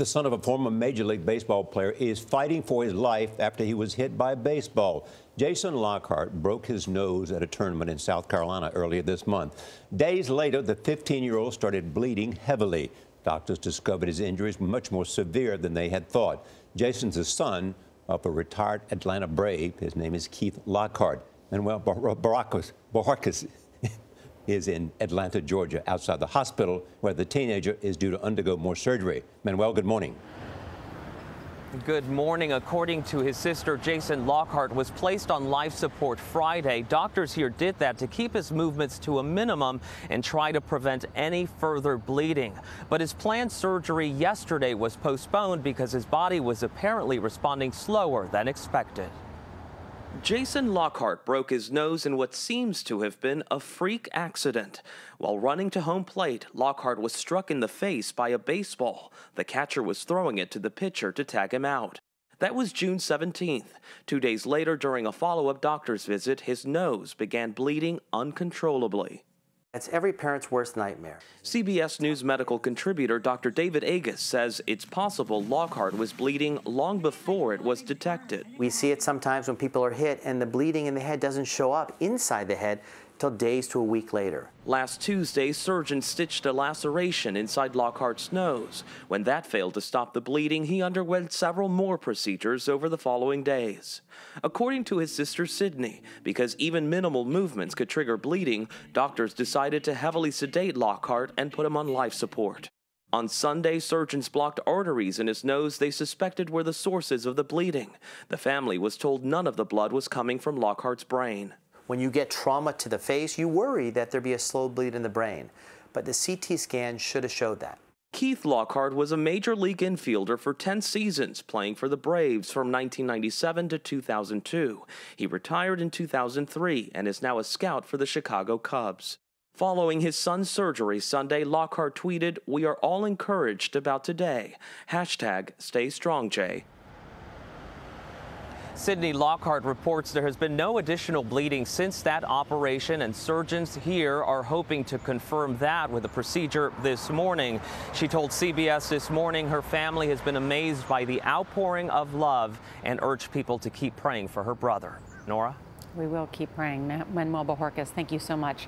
The son of a former Major League Baseball player is fighting for his life after he was hit by a baseball. Jason Lockhart broke his nose at a tournament in South Carolina earlier this month. Days later, the 15-year-old started bleeding heavily. Doctors discovered his injuries were much more severe than they had thought. Jason's the son of a retired Atlanta Brave. His name is Keith Lockhart. Manuel Bojorquez is in Atlanta, Georgia, outside the hospital where the teenager is due to undergo more surgery. Manuel, good morning. Good morning. According to his sister, Jason Lockhart was placed on life support Friday. Doctors here did that to keep his movements to a minimum and try to prevent any further bleeding. But his planned surgery yesterday was postponed because his body was apparently responding slower than expected. Jason Lockhart broke his nose in what seems to have been a freak accident. While running to home plate, Lockhart was struck in the face by a baseball. The catcher was throwing it to the pitcher to tag him out. That was June 17th. 2 days later, during a follow-up doctor's visit, his nose began bleeding uncontrollably. It's every parent's worst nightmare. CBS News medical contributor Dr. David Agus says it's possible Lockhart was bleeding long before it was detected. We see it sometimes when people are hit and the bleeding in the head doesn't show up inside the head till days to a week later. Last Tuesday, surgeons stitched a laceration inside Lockhart's nose. When that failed to stop the bleeding, he underwent several more procedures over the following days. According to his sister Sydney, because even minimal movements could trigger bleeding, doctors decided to heavily sedate Lockhart and put him on life support. On Sunday, surgeons blocked arteries in his nose they suspected were the sources of the bleeding. The family was told none of the blood was coming from Lockhart's brain. When you get trauma to the face, you worry that there'd be a slow bleed in the brain, but the CT scan should have showed that. Keith Lockhart was a Major League infielder for 10 seasons, playing for the Braves from 1997 to 2002. He retired in 2003 and is now a scout for the Chicago Cubs. Following his son's surgery Sunday, Lockhart tweeted, "We are all encouraged about today. #StayStrongJ." Sydney Lockhart reports there has been no additional bleeding since that operation, and surgeons here are hoping to confirm that with a procedure this morning. She told CBS This Morning her family has been amazed by the outpouring of love and urged people to keep praying for her brother. Norah? We will keep praying. Manuel Bojorquez, thank you so much.